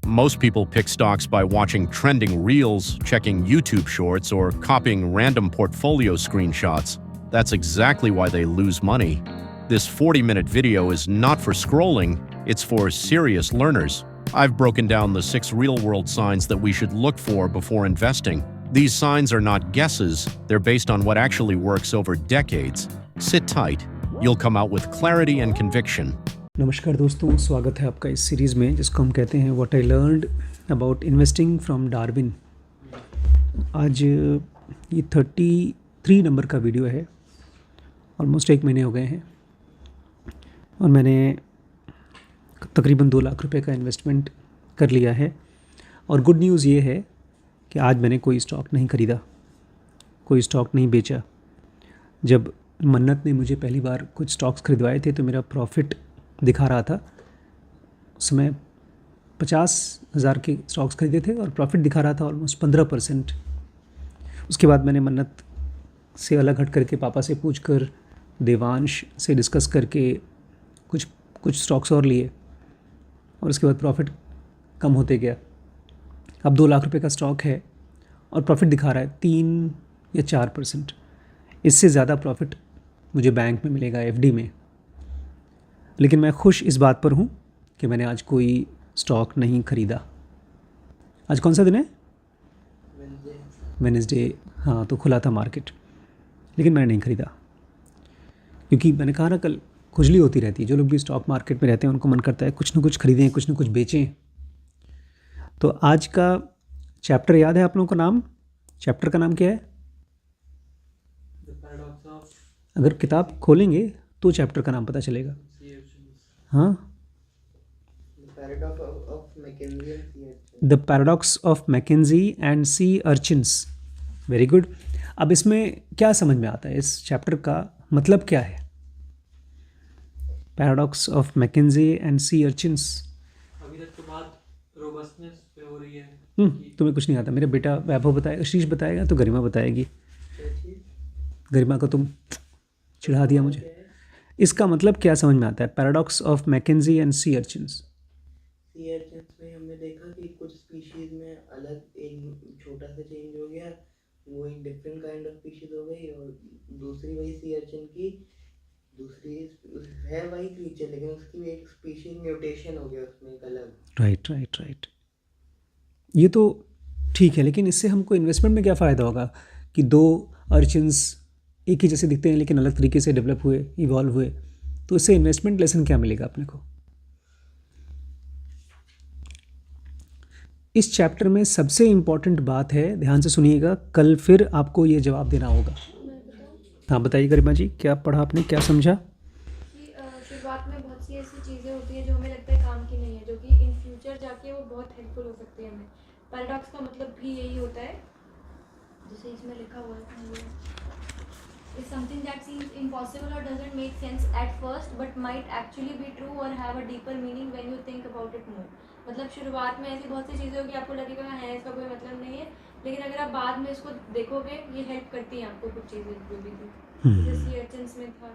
Most people pick stocks by watching trending reels, checking YouTube shorts, or copying random portfolio screenshots. That's exactly why they lose money. This 40-minute video is not for scrolling, it's for serious learners. I've broken down the 6 real-world signs that we should look for before investing. These signs are not guesses, they're based on what actually works over decades. Sit tight. You'll come out with clarity and conviction. नमस्कार दोस्तों, स्वागत है आपका इस series में जिसको हम कहते हैं what I learned about investing from Darwin. आज ये 33 नंबर का वीडियो है। ऑलमोस्ट 1 महीने हो गए हैं और मैंने तकरीबन 2 लाख रुपए का इन्वेस्टमेंट कर लिया है। और गुड न्यूज़ ये है कि आज मैंने कोई स्टॉक नहीं ख़रीदा, कोई स्टॉक नहीं बेचा। जब मन्नत ने मुझे पहली बार कुछ स्टॉक्स खरीदवाए थे तो मेरा प्रॉफिट दिखा रहा था। उस समय 50,000 के स्टॉक्स खरीदे थे और प्रॉफिट दिखा रहा था ऑलमोस्ट 15%। उसके बाद मैंने मन्नत से अलग हट करके पापा से पूछकर, देवांश से डिस्कस करके कुछ स्टॉक्स और लिए और उसके बाद प्रॉफिट कम होते गया। अब 2 लाख रुपए का स्टॉक है और प्रॉफिट दिखा रहा है 3 या 4%। इससे ज़्यादा प्रॉफिट मुझे बैंक में मिलेगा, एफडी में। लेकिन मैं खुश इस बात पर हूँ कि मैंने आज कोई स्टॉक नहीं ख़रीदा। आज कौन सा दिन है? वेडनेसडे। हाँ, तो खुला था मार्केट, लेकिन मैंने नहीं ख़रीदा क्योंकि मैंने कहा ना, कल खुजली होती रहती है। जो लोग भी स्टॉक मार्केट में रहते हैं उनको मन करता है कुछ ना कुछ खरीदें, कुछ ना कुछ बेचें। तो आज का चैप्टर याद है आप लोगों को? नाम चैप्टर का नाम क्या है? अगर किताब खोलेंगे तो चैप्टर का नाम पता चलेगा। हाँ, the paradox of McKenzie and sea urchins. Very good. अब इसमें क्या समझ में आता है? इस चैप्टर का मतलब क्या है? Paradox of McKenzie and sea urchins. अभी तक तो बात रोबस्टनेस पे हो रही है। तुम्हें कुछ नहीं आता। मेरा बेटा वैभव बताएगा, शीश बताएगा, तो गरिमा बताएगी। गरिमा को तुम चिढ़ा दिया मुझे। इसका मतलब क्या समझ में आता है? Paradox of McKenzie and sea urchins. Sea urchins में हमने देखा कि कुछ स्पीशीज में अलग एक छोटा सा चेंज हो गया, वो एक डिफरेंट काइंड ऑफ स्पीशीज हो गई, और दूसरी वही सी अर्चिन की दूसरी है वही क्रीचर, लेकिन उसकी एक स्पीशीज म्यूटेशन हो गया उसमें एक अलग। राइट। ये तो ठीक है, लेकिन इससे हमको इन्वेस्टमेंट में क्या फ़ायदा होगा कि 2 अर्चिन्स एक ही जैसे दिखते हैं लेकिन अलग तरीके से डेवलप हुए, इवॉल्व हुए। तो इससे इन्वेस्टमेंट लेसन क्या मिलेगा अपने को? इस चैप्टर में सबसे इम्पॉर्टेंट बात है, ध्यान से सुनिएगा, कल फिर आपको ये जवाब देना होगा। हाँ, बताइए गरिमा जी, क्या पढ़ा आपने, क्या समझा? शुरुआत में बहुत सी ऐसी चीज़ें होती है जो हमें लगता है काम की नहीं है, जो कि इन फ्यूचर जाके वो बहुत हेल्पफुल हो सकती है हमें। पैराडॉक्स का मतलब भी यही होता है, जैसे इसमें लिखा हुआ है, is something that seems impossible or doesn't make sense at first but might actually be true or have a deeper meaning when you think about it more। मतलब शुरुआत में ऐसी बहुत सी चीज़ें होगी, आपको लगेगा है इसका कोई मतलब नहीं है, लेकिन अगर आप बाद में इसको देखोगे ये हेल्प करती हैं आपको कुछ चीज़ें जो भी थी, जैसे अर्चिन्स में था।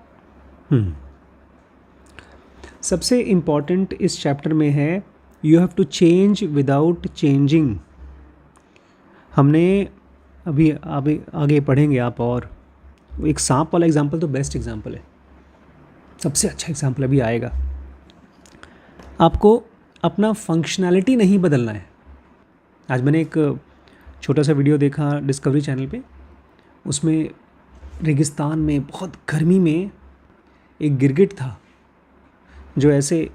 सबसे इम्पॉर्टेंट इस चैप्टर में है you have to change without changing. हमने अभी आगे पढ़ेंगे आप, और एक सांप वाला एग्जाम्पल तो बेस्ट एग्जाम्पल है, सबसे अच्छा एग्जाम्पल अभी आएगा। आपको अपना फंक्शनैलिटी नहीं बदलना है। आज मैंने एक छोटा सा वीडियो देखा डिस्कवरी चैनल पे, उसमें रेगिस्तान में बहुत गर्मी में एक गिरगिट था जो ऐसे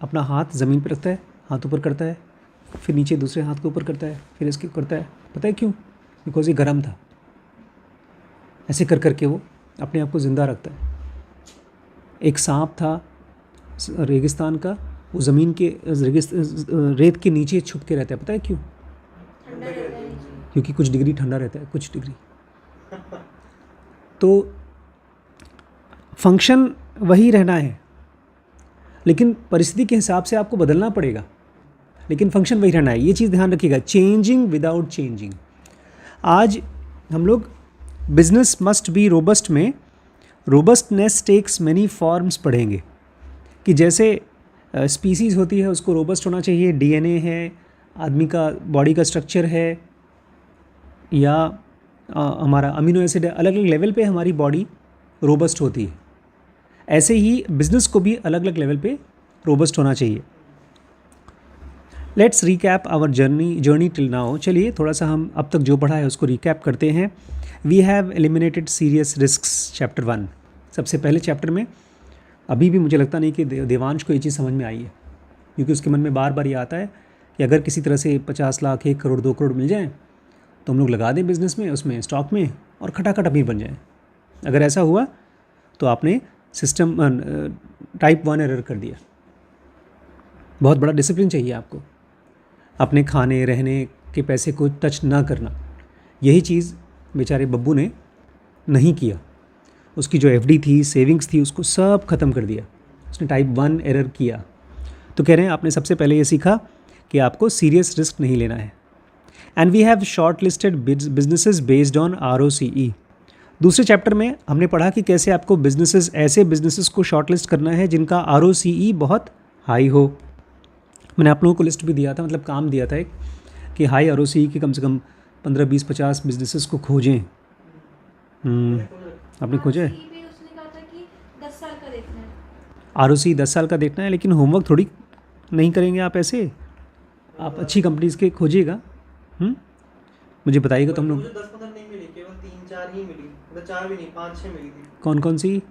अपना हाथ ज़मीन पर रखता है, हाथ ऊपर करता है, फिर नीचे दूसरे हाथ को ऊपर करता है, फिर इसके करता है। पता है क्यों? बिकॉज ये गर्म था। ऐसे कर करके वो अपने आप को ज़िंदा रखता है। एक सांप था रेगिस्तान का, वो ज़मीन के रेत के नीचे छुप के रहता है। पता है क्यों? ठंडा रहता है, क्योंकि कुछ डिग्री ठंडा रहता है, कुछ डिग्री। तो फंक्शन वही रहना है, लेकिन परिस्थिति के हिसाब से आपको बदलना पड़ेगा, लेकिन फंक्शन वही रहना है। ये चीज़ ध्यान रखिएगा, चेंजिंग विदाउट चेंजिंग। आज हम लोग बिजनेस मस्ट बी रोबस्ट में रोबस्टनेस टेक्स मैनी फॉर्म्स पढ़ेंगे कि जैसे स्पीसीज़ होती है उसको रोबस्ट होना चाहिए, डीएनए है, आदमी का बॉडी का स्ट्रक्चर है या हमारा अमीनो एसिड है, अलग अलग लेवल पे हमारी बॉडी रोबस्ट होती है। ऐसे ही बिजनेस को भी अलग अलग लेवल पे रोबस्ट होना चाहिए। Let's recap our journey till now. चलिए थोड़ा सा हम अब तक जो पढ़ा है उसको रिकैप करते हैं। We have eliminated serious risks, chapter 1। सबसे पहले चैप्टर में अभी भी मुझे लगता नहीं कि देवांश को ये चीज़ समझ में आई है, क्योंकि उसके मन में बार बार ये आता है कि अगर किसी तरह से 50 लाख, 1 करोड़, 2 करोड़ मिल जाएँ तो हम लोग लगा दें बिज़नेस में, उसमें स्टॉक में, और खटाखट अमीर बन जाएँ। अगर ऐसा हुआ तो आपने सिस्टम टाइप 1 एरर कर दिया। बहुत बड़ा डिसिप्लिन चाहिए आपको, अपने खाने रहने के पैसे को टच ना करना। यही चीज़ बेचारे बब्बू ने नहीं किया। उसकी जो एफडी थी, सेविंग्स थी, उसको सब ख़त्म कर दिया। उसने टाइप 1 एरर किया। तो कह रहे हैं आपने सबसे पहले ये सीखा कि आपको सीरियस रिस्क नहीं लेना है। And we have shortlisted businesses based on ROCE। दूसरे चैप्टर में हमने पढ़ा कि कैसे आपको ऐसे बिजनेसेस को शॉर्ट लिस्ट करना है जिनका ROCE बहुत हाई हो। मैंने आप लोगों को लिस्ट भी दिया था, मतलब काम दिया था एक, कि हाई ROCE के कम से कम 15, 20, 50 बिजनेसेस को खोजें। आपने खोजा है? भी उसने कहा था कि 10 साल का देखना है। ROCE 10 साल का देखना है, लेकिन होमवर्क थोड़ी नहीं करेंगे आप ऐसे। आप अच्छी कंपनीज के खोजिएगा। मुझे बताइएगा तो हम लोग। मुझे 10-15 नहीं मिली, केवल 3-4 ही मिली, मतलब 4 भी नहीं, 5-6 मिली थी। कौन कौन सी?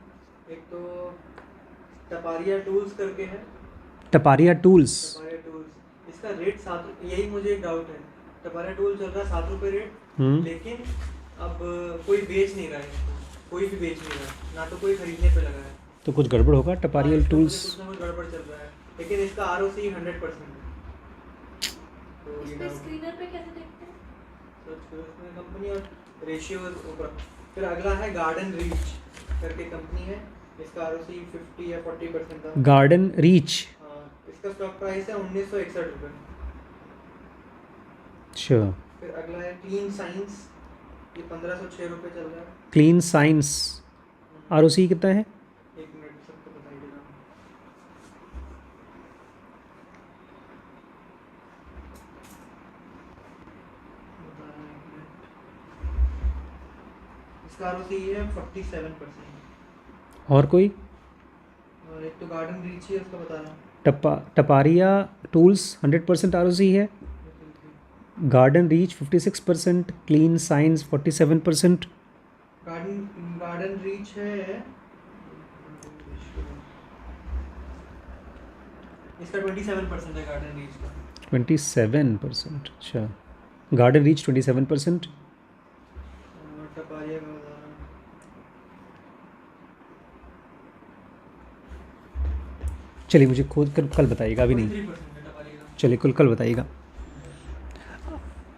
एक तो टपारिया टूल्स करके है। टपारिया टूल्स। टपारिया टूल्स, इसका रेट 7, यही मुझे एक डाउट है। टपारिया टूल चल रहा है 7 रुपये रेट, लेकिन अब कोई बेच नहीं रहा है इसको, कोई भी बेच नहीं रहा है, ना तो कोई खरीदने पे लगा है। तो कुछ गड़बड़ होगा। टपारियल टूल्स, कुछ ना कुछ गड़बड़ चल रहा है, लेकिन इसका ROCE 100% है। तो इस ये पे डाउट स्क्रीनर पे कैसे देखते हैं? सर्च करो इसमें कंपनी और रेशियो ऊपर। फिर अगला है गार्डन रीच करके कंपनी है, इसका ROCE 50 या 40% था। Garden reach. हाँ, इसका स्टॉक प्राइस है 1961 रुपये। अच्छा। फिर अगला है क्लीन साइंस, ये 1506 रुपये चल रहा है। क्लीन साइंस, ROCE कितना है? एक मिनट, सबको बताइए जरा। बता रहा हूँ, एक मिनट। इसका ROCE है 47%। और कोई? और एक तो गार्डन रीच है, उसका बता रहा हूँ। टपारिया टूल्स 100% ROCE है। Garden reach 56%, clean science 47%। Garden reach है, इसका 27% है गार्डन रीच का। 27%, अच्छा। Garden reach 27%। और टपारिया का बता रहा हूँ। चलिए मुझे खोद कर कल बताइएगा, अभी नहीं। 3% है टपारिया का। चलिए कल बताइएगा।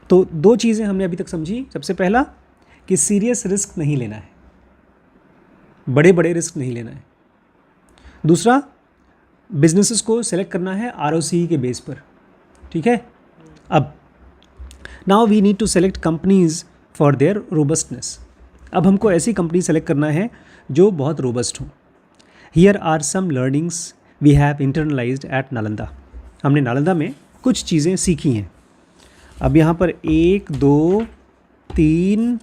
तो 2 चीज़ें हमने अभी तक समझी। सबसे पहला कि सीरियस रिस्क नहीं लेना है, बड़े बड़े रिस्क नहीं लेना है। दूसरा, बिजनेसेस को सेलेक्ट करना है ROCE के बेस पर। ठीक है। अब now we need to select companies for their robustness. अब हमको ऐसी कंपनी सेलेक्ट करना है जो बहुत रोबस्ट हो। Here are some learnings we have internalised at Nalanda. हमने नालंदा में कुछ चीज़ें सीखी हैं। अब यहाँ पर 1, 2, 3,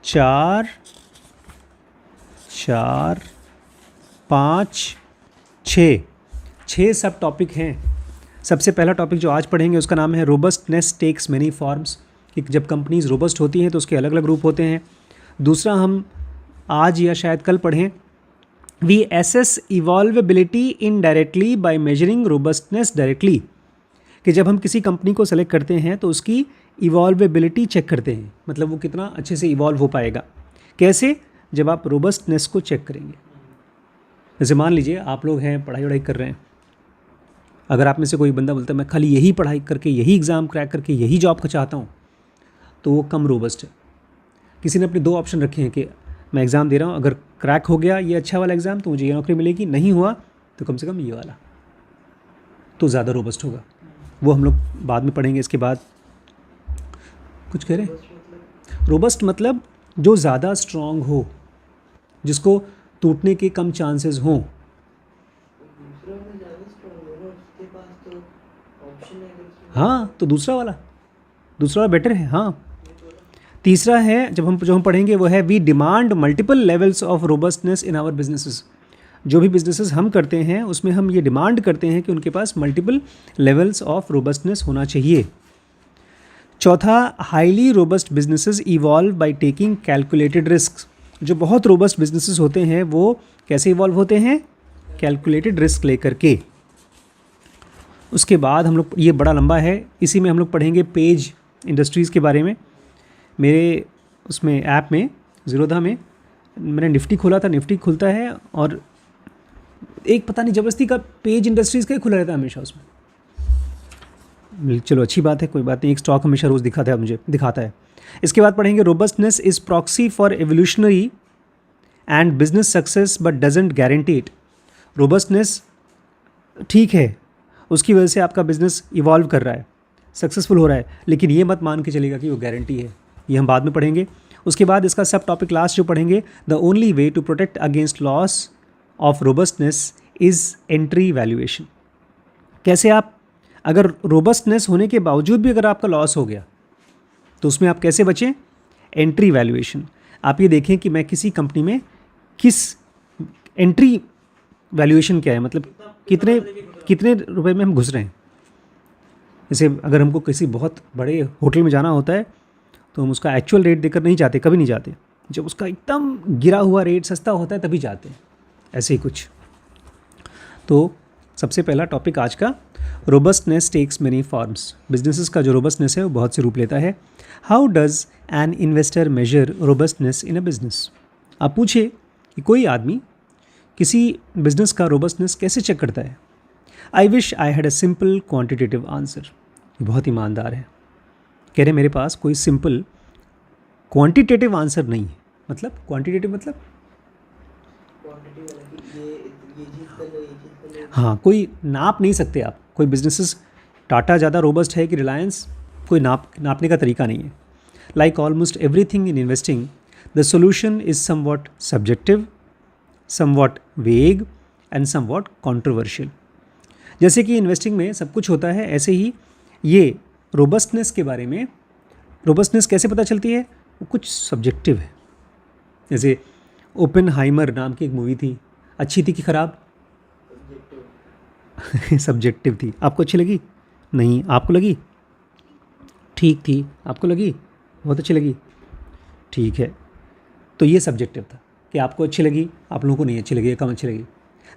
4, 5, 6 सब टॉपिक हैं। सबसे पहला टॉपिक जो आज पढ़ेंगे उसका नाम है रोबस्टनेस टेक्स मैनी फॉर्म्स, कि जब कंपनीज रोबस्ट होती हैं तो उसके अलग अलग रूप होते हैं। दूसरा हम आज या शायद कल पढ़ें, we assess evolvability indirectly by measuring robustness directly, कि जब हम किसी कंपनी को सेलेक्ट करते हैं तो उसकी इवॉल्वेबिलिटी चेक करते हैं, मतलब वो कितना अच्छे से इवॉल्व हो पाएगा। कैसे? जब आप रोबस्टनेस को चेक करेंगे। जैसे मान लीजिए आप लोग हैं, पढ़ाई वढ़ाई कर रहे हैं, अगर आप में से कोई बंदा बोलता है मैं खाली यही पढ़ाई करके, यही एग्ज़ाम क्रैक करके, यही जॉब का चाहता हूँ, तो वो कम रोबस्ट है। किसी ने अपने 2 ऑप्शन रखे हैं कि मैं एग्ज़ाम दे रहा हूँ, अगर क्रैक हो गया ये अच्छा वाला एग्ज़ाम तो मुझे ये नौकरी मिलेगी, नहीं हुआ तो कम से कम ये वाला, तो ज़्यादा रोबस्ट होगा। वो हम लोग बाद में पढ़ेंगे। इसके बाद कुछ कह रहे हैं? रोबस्ट मतलब जो ज़्यादा स्ट्रॉन्ग हो, जिसको टूटने के कम चांसेस हों। दूसरा में ज़्यादा स्ट्रॉन्ग हो ना, उसके पास तो ऑप्शन है अगर इसमें। हाँ, तो दूसरा वाला बेटर है। हाँ, तीसरा है जो हम पढ़ेंगे वो है we demand multiple levels of robustness in our businesses. जो भी बिजनेसेस हम करते हैं उसमें हम ये डिमांड करते हैं कि उनके पास मल्टीपल लेवल्स ऑफ रोबस्टनेस होना चाहिए। चौथा, highly robust businesses evolve by taking calculated risk. जो बहुत रोबस्ट बिजनेसेस होते हैं वो कैसे इवॉल्व होते हैं? कैलकुलेटेड रिस्क लेकर के। उसके बाद हम लोग, ये बड़ा लंबा है, इसी में हम लोग पढ़ेंगे पेज इंडस्ट्रीज़ के बारे में। मेरे उसमें ऐप में ज़ीरोधा में मैंने निफ्टी खोला था, निफ्टी खुलता है और एक पता नहीं ज़बरदस्ती का पेज इंडस्ट्रीज़ का ही खुला रहता है हमेशा उसमें। चलो अच्छी बात है, कोई बात नहीं, एक स्टॉक हमेशा रोज़ दिखाता है। इसके बाद पढ़ेंगे robustness is proxy for evolutionary and business success but doesn't guarantee it. Robustness ठीक है, उसकी वजह से आपका बिजनेस इवॉल्व कर रहा है, सक्सेसफुल हो रहा है, लेकिन ये मत मान के चलेगा कि वो गारंटी है। ये हम बाद में पढ़ेंगे। उसके बाद इसका सब टॉपिक लास्ट जो पढ़ेंगे, the only way to protect against loss of robustness is entry valuation. कैसे आप, अगर रोबस्टनेस होने के बावजूद भी अगर आपका लॉस हो गया तो उसमें आप कैसे बचें? Entry valuation. आप ये देखें कि मैं किसी कंपनी में किस एंट्री वैल्यूएशन क्या है, मतलब कितने रुपए में हम घुस रहे हैं। जैसे अगर हमको किसी बहुत बड़े होटल में जाना होता है तो हम उसका एक्चुअल रेट देकर नहीं जाते, कभी नहीं जाते। जब उसका एकदम गिरा हुआ रेट सस्ता होता है तभी जाते हैं, ऐसे ही कुछ। तो सबसे पहला टॉपिक आज का, robustness takes many forms. Businesses का जो रोबस्टनेस है वो बहुत से रूप लेता है। How does an investor measure robustness in a business. आप पूछे कि कोई आदमी किसी बिजनेस का रोबस्टनेस कैसे चेक करता है। I wish I had a simple quantitative answer. ये बहुत ईमानदार है, कह रहे मेरे पास कोई सिंपल क्वांटिटेटिव आंसर नहीं है। मतलब क्वांटिटेटिव मतलब क्वांटिटी वाला कि ये चीज़ कर लो, ये चीज़ कर लो। हाँ, कोई नाप नहीं सकते आप। कोई बिजनेसेस, टाटा ज़्यादा रोबस्ट है कि रिलायंस, कोई नापने का तरीका नहीं है। Like almost everything in investing, the solution is somewhat subjective, somewhat वेग एंड समवॉट कॉन्ट्रोवर्शियल। जैसे कि इन्वेस्टिंग में सब कुछ होता है, ऐसे ही ये रोबस्टनेस के बारे में, रोबस्टनेस कैसे पता चलती है? वो कुछ सब्जेक्टिव है। जैसे ओपेनहाइमर नाम की एक मूवी थी, अच्छी थी कि ख़राब? सब्जेक्टिव थी। आपको अच्छी लगी? नहीं। आपको लगी? ठीक थी। आपको लगी? बहुत अच्छी लगी। ठीक है, तो ये सब्जेक्टिव था कि आपको अच्छी लगी, आप लोगों को नहीं अच्छी लगी या कम अच्छी लगी।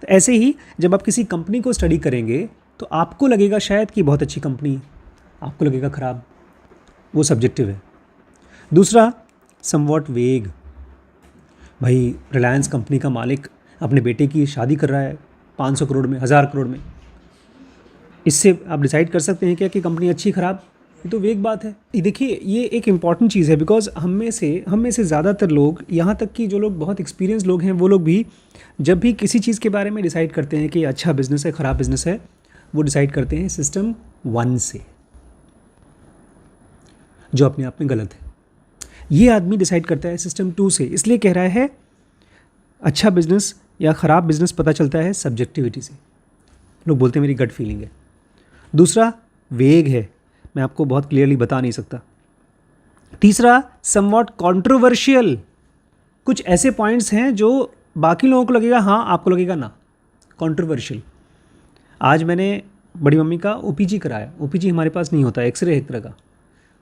तो ऐसे ही जब आप किसी कंपनी को स्टडी करेंगे तो आपको लगेगा शायद कि बहुत अच्छी कंपनी है, आपको लगेगा ख़राब, वो सब्जेक्टिव है। दूसरा, समवॉट वेग। भाई रिलायंस कंपनी का मालिक अपने बेटे की शादी कर रहा है 500 करोड़ में, 1000 करोड़ में, इससे आप डिसाइड कर सकते हैं क्या कि कंपनी अच्छी ख़राब? ये तो वेग बात है। ये देखिए, ये एक इम्पॉर्टेंट चीज़ है, बिकॉज हम में से ज़्यादातर लोग, यहाँ तक कि जो लोग बहुत एक्सपीरियंस लोग हैं, वो लोग भी जब भी किसी चीज़ के बारे में डिसाइड करते हैं कि अच्छा बिजनेस है, ख़राब बिजनेस है, वो डिसाइड करते हैं सिस्टम 1 से, जो अपने आप में गलत है। ये आदमी डिसाइड करता है सिस्टम 2 से, इसलिए कह रहा है अच्छा बिजनेस या ख़राब बिजनेस पता चलता है सब्जेक्टिविटी से। लोग बोलते हैं मेरी गट फीलिंग है। दूसरा वेग है, मैं आपको बहुत क्लियरली बता नहीं सकता। तीसरा, समवॉट कंट्रोवर्शियल। कुछ ऐसे पॉइंट्स हैं जो बाकी लोगों को लगेगा हाँ, आपको लगेगा ना, कंट्रोवर्शियल। आज मैंने बड़ी मम्मी का ओपीजी कराया। ओपीजी हमारे पास नहीं होता, एक्सरे एक तरह का।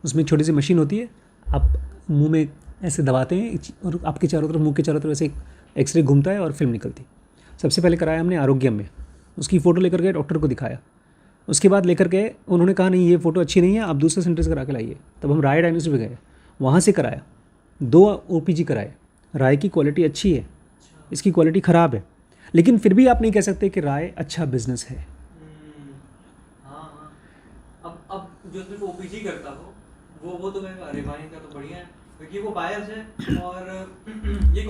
उसमें एक छोटी सी मशीन होती है, आप मुंह में ऐसे दबाते हैं और आपके चारों तरफ, मुंह के चारों तरफ ऐसे एक्सरे घूमता है और फिल्म निकलती। सबसे पहले कराया हमने आरोग्यम में, उसकी फ़ोटो लेकर गए, डॉक्टर को दिखाया। उसके बाद लेकर गए, उन्होंने कहा नहीं ये फ़ोटो अच्छी नहीं है, आप दूसरे सेंटर से करा के लाइए। तब हम राय डायग्नोस्टिक पे गए, वहाँ से कराया, 2 ओपीजी कराए। राय की क्वालिटी अच्छी है, इसकी क्वालिटी ख़राब है, लेकिन फिर भी आप नहीं कह सकते कि राय अच्छा बिजनेस है। हाँ। अब जो सिर्फ ओपीजी करता हो वो तो मैं, अरे भाई का तो बढ़िया है क्योंकि वो बायर्स है और ये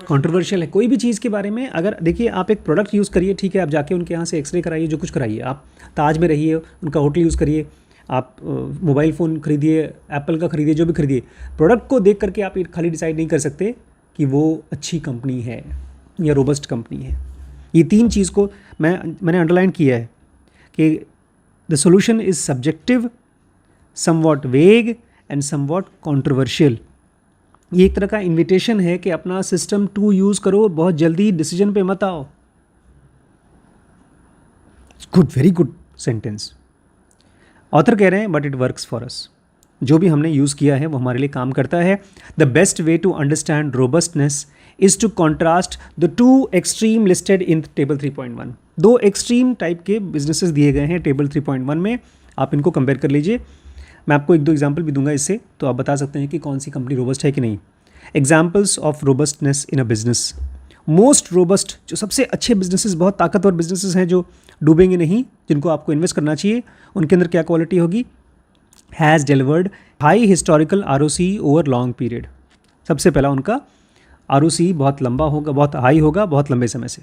कंट्रोवर्शियल है। कोई भी चीज़ के बारे में अगर देखिए, आप एक प्रोडक्ट यूज़ करिए, ठीक है, आप जाके उनके यहाँ से एक्सरे कराइए, जो कुछ कराइए, आप ताज में रहिए, उनका होटल यूज़ करिए, आप मोबाइल फ़ोन खरीदिए, एप्पल का खरीदिए, जो भी खरीदिए, प्रोडक्ट को देख करके आप खाली डिसाइड नहीं कर सकते कि वो अच्छी कंपनी है या रोबस्ट कंपनी है। ये 3 चीज़ को मैंने अंडरलाइन किया है कि the solution is subjective, somewhat वेग एंड समवॉट कॉन्ट्रोवर्शियल। ये एक तरह का इन्विटेशन है कि अपना सिस्टम 2 यूज़ करो, बहुत जल्दी डिसीजन पे मत आओ। Good, very good sentence. Author कह रहे हैं but it works for us. जो भी हमने यूज़ किया है वो हमारे लिए काम करता है। The best way to understand robustness is to contrast the 2 extreme listed in table 3.1। 2 extreme type के बिजनेसेस दिए गए हैं टेबल 3.1 में, आप इनको कंपेयर कर लीजिए। मैं आपको 1-2 एग्जाम्पल भी दूंगा इससे, तो आप बता सकते हैं कि कौन सी कंपनी रोबस्ट है कि नहीं। Examples of robustness in a business. Most robust, जो सबसे अच्छे बिजनेसेस, बहुत ताकतवर बिजनेसेस हैं जो डूबेंगे नहीं, जिनको आपको इन्वेस्ट करना चाहिए, उनके अंदर क्या क्वालिटी होगी? Has delivered high historical ROC over long period. सबसे पहला उनका ROC बहुत लंबा होगा, बहुत हाई होगा, बहुत लंबे समय से।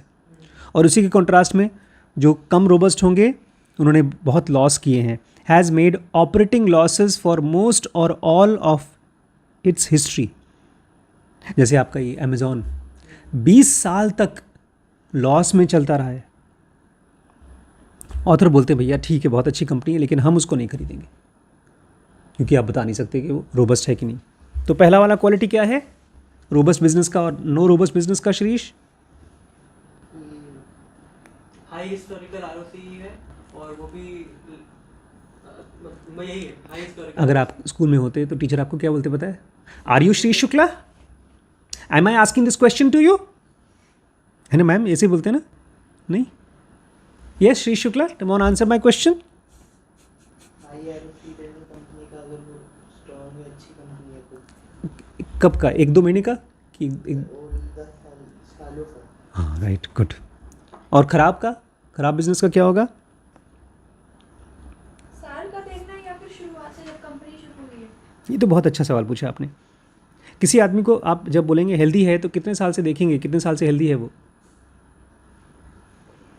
और उसी के कॉन्ट्रास्ट में जो कम रोबस्ट होंगे उन्होंने बहुत लॉस किए हैं। Has made operating losses for most और ऑल ऑफ इट्स हिस्ट्री। जैसे आपका ये अमेज़ॉन 20 साल तक लॉस में चलता रहा है। ऑथर बोलते हैं भैया ठीक है, बहुत अच्छी कंपनी है, लेकिन हम उसको नहीं खरीदेंगे, क्योंकि आप बता नहीं सकते कि वो रोबस्ट है कि नहीं। तो पहला वाला क्वालिटी क्या है रोबस्ट बिजनेस का और नो रोबस्ट बिजनेस का, शिरीष? हाई हिस्टोरिकल ROC है, और वो भी यही है, हाई हिस्टोरिकल। अगर आप स्कूल में होते तो टीचर आपको क्या बोलते पता है? Are you Shri Shukla? Am I asking this question to you? है ना मैम, ऐसे बोलते हैं ना? नहीं? Yes Shri Shukla, come on answer my question. High ROC company का अगर वो स्ट्रॉन्ग है, अच्छी कंपनी है तो कब का? 1-2 महीने का कि और 10 सालों का। हाँ राइट, गुड। और ख़राब का, ख़राब बिजनेस का क्या होगा? साल का देखना है या फिर शुरुआत से जब कंपनी शुरू हुई है? ये तो बहुत अच्छा सवाल पूछा आपने। किसी आदमी को आप जब बोलेंगे हेल्दी है तो कितने साल से देखेंगे, कितने साल से हेल्दी है वो?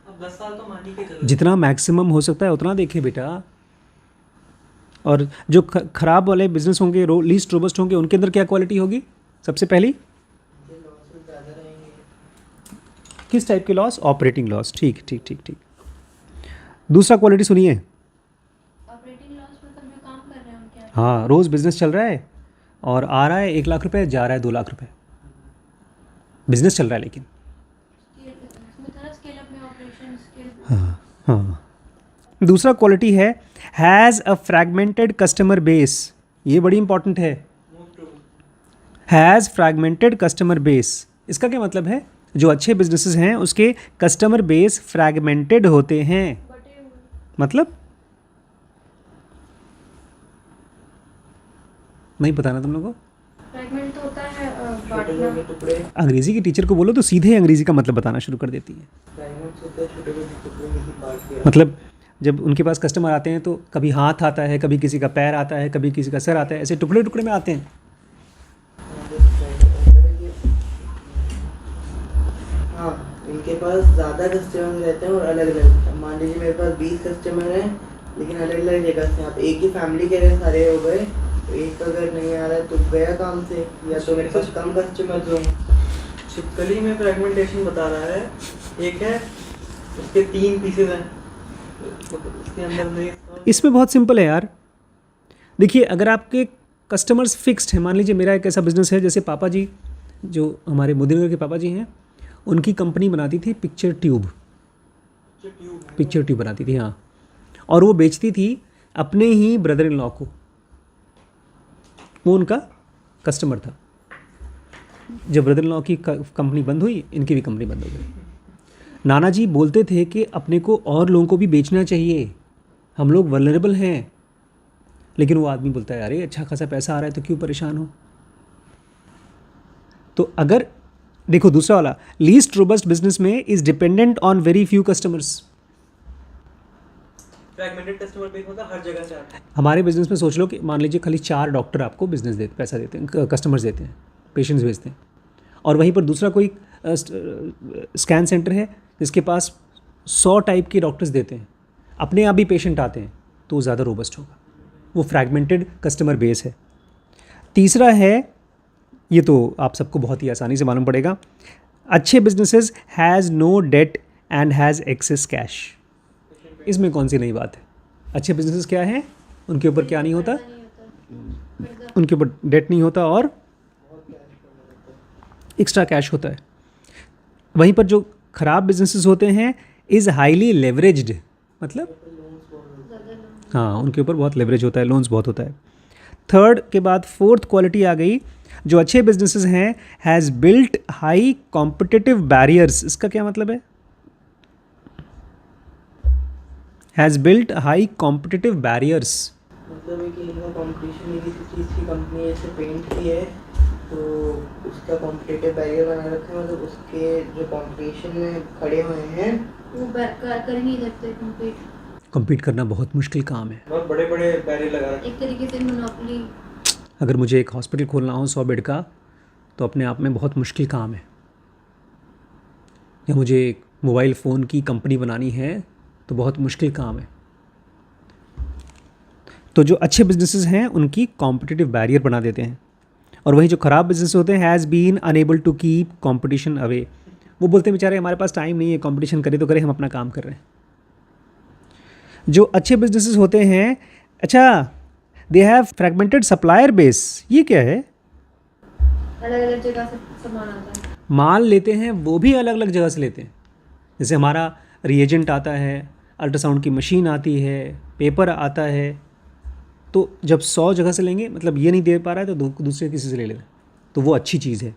अब 10 साल तो मान ही के चलो। जितना मैक्सिमम हो सकता है उतना देखें बेटा। और जो खराब वाले बिजनेस होंगे, लीस्ट रोबस्ट होंगे, उनके अंदर क्या क्वालिटी होगी? सबसे पहली लॉसेस ज़्यादा रहेंगे। किस टाइप के लॉस? Operating loss. ठीक ठीक ठीक ठीक। दूसरा क्वालिटी सुनिए। ऑपरेटिंग लॉस मतलब जो काम कर रहे हैं उनके हाँ, रोज़ बिजनेस चल रहा है और आ रहा है 1 लाख रुपए, जा रहा है 2 लाख रुपए। बिजनेस चल रहा है लेकिन। स्केल अप में ऑपरेशन स्केल। हाँ हाँ। दूसरा क्वालिटी है has a fragmented customer base. ये बड़ी इंपॉर्टेंट है। हैज़ फ्रैगमेंटेड कस्टमर बेस, इसका क्या मतलब है? जो अच्छे बिजनेसेस हैं उसके कस्टमर बेस फ्रैगमेंटेड होते हैं। बटे हुए। मतलब नहीं पता ना तुम लोगों को? फ्रैगमेंट तो होता है छोटे बांटना। छोटे टुकड़े, अंग्रेज़ी की टीचर को बोलो तो सीधे अंग्रेज़ी का मतलब बताना शुरू कर देती है। फ्रैगमेंट्स होते हैं छोटे छोटे टुकड़े में से काट के। मतलब जब उनके पास कस्टमर आते हैं तो कभी हाथ आता है, कभी किसी का पैर आता है, कभी किसी का सर आता है, ऐसे टुकड़े टुकड़े में आते हैं। हाँ, इनके पास ज़्यादा कस्टमर रहते हैं और अलग अलग। मान लीजिए मेरे पास 20 कस्टमर हैं, लेकिन अलग अलग जगह से। आप एक ही फैमिली के रहे सारे हो गए, तो एक अगर नहीं आ रहा है तो गया काम से, या तो मेरे पास कम कस्टमर हों। छिपकली में फ्रेगमेंटेशन बता रहा है। एक है, उसके 3 पीसेज हैं, उसके अंदर में इसमें बहुत सिंपल है यार। देखिए, अगर आपके कस्टमर्स फिक्स्ड हैं, मान लीजिए मेरा एक ऐसा बिजनेस है, जैसे पापा जी, जो हमारे मोदीनगर के पापा जी हैं, उनकी कंपनी बनाती थी पिक्चर ट्यूब बनाती थी। हाँ, और वो बेचती थी अपने ही ब्रदर इन लॉ को। वो उनका कस्टमर था। जब ब्रदर इन लॉ की कंपनी बंद हुई, इनकी भी कंपनी बंद हो गई। नाना जी बोलते थे कि अपने को और लोगों को भी बेचना चाहिए, हम लोग वल्नरेबल हैं। लेकिन वो आदमी बोलता है अरे अच्छा खासा पैसा आ रहा है तो क्यों परेशान हो। तो अगर देखो दूसरा वाला, लीस्ट रोबस्ट बिजनेस में is dependent on very few customers. Fragmented customer base मतलब हर जगह से आता है। हमारे बिजनेस में सोच लो कि मान लीजिए खाली 4 डॉक्टर आपको बिजनेस देते, पैसा देते हैं, कस्टमर्स देते हैं, पेशेंट्स भेजते हैं, और वहीं पर दूसरा कोई स्कैन सेंटर है जिसके पास 100 टाइप के डॉक्टर्स देते हैं, अपने आप भी पेशेंट आते हैं, तो वो ज़्यादा रोबस्ट होगा। वो फ्रैगमेंटेड कस्टमर बेस है। तीसरा है, ये तो आप सबको बहुत ही आसानी से मालूम पड़ेगा, अच्छे businesses has no debt and has excess cash. इसमें कौन सी नई बात है? अच्छे बिजनेसेस क्या हैं, उनके ऊपर क्या नहीं होता, कर्जा नहीं होता, कर्जा। उनके ऊपर डेट नहीं होता और एक्स्ट्रा कैश होता है। वहीं पर जो ख़राब बिजनेसेस होते हैं इज़ हाईली लेवरेज्ड, मतलब ज़्यादा लोन। हाँ उनके ऊपर बहुत लेवरेज होता है, लोन्स बहुत होता है। थर्ड के बाद फोर्थ क्वालिटी आ गई, जो अच्छे बिजनेसेस हैं has built high competitive barriers. इसका क्या मतलब है, has built high competitive barriers. मतलब है कि इनका कंपटीशन है, किसी चीज़ की कंपनी ऐसे पेंट की है तो उसका कॉम्पिटिटिव बैरियर बना रखा है, मतलब उसके जो कंपटीशन में खड़े हुए हैं वो कर नहीं सकते कम्पीट। कम्पीट करना बहुत मुश्किल काम है। बहुत बड़े बड़े बैरियर लगा रखे हैं। एक तरीके से मोनोपोली। अगर मुझे एक हॉस्पिटल खोलना हो 100 बेड का तो अपने आप में बहुत मुश्किल काम है, या मुझे एक मोबाइल फ़ोन की कंपनी बनानी है तो बहुत मुश्किल काम है। तो जो अच्छे बिजनेसेस हैं उनकी कॉम्पिटिटिव बैरियर बना देते हैं, और वहीं जो ख़राब बिजनेस होते हैं has been unable to keep competition away. वो बोलते हैं बेचारे हमारे पास टाइम नहीं है, कंपटीशन करे तो करे, हम अपना काम कर रहे हैं। जो अच्छे बिजनेसेस होते हैं, अच्छा they have fragmented supplier base. ये क्या है, अलग अलग जगह से सामान आता है। माल लेते हैं वो भी अलग अलग जगह से लेते हैं। जैसे हमारा रिएजेंट आता है, अल्ट्रासाउंड की मशीन आती है, पेपर आता है, तो जब 100 जगह से लेंगे, मतलब ये नहीं दे पा रहा है तो दूसरे किसी से ले लेते हैं, तो वो अच्छी चीज़ है।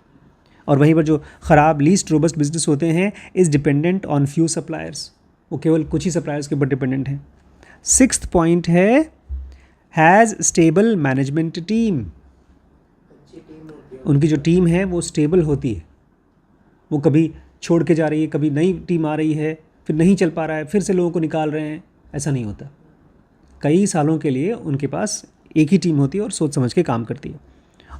और वहीं पर जो ख़राब लीस्ट रोबस्ट बिजनेस होते हैं is dependent on few suppliers, वो केवल कुछ ही सप्लायर्स के ऊपर डिपेंडेंट हैं। सिक्स्थ पॉइंट है हैज़ स्टेबल मैनेजमेंट टीम। अच्छी टीम होती है। उनकी जो टीम है वो स्टेबल होती है, वो कभी छोड़ के जा रही है, कभी नई टीम आ रही है, फिर नहीं चल पा रहा है, फिर से लोगों को निकाल रहे हैं, ऐसा नहीं होता। कई सालों के लिए उनके पास एक ही टीम होती है और सोच समझ के काम करती है।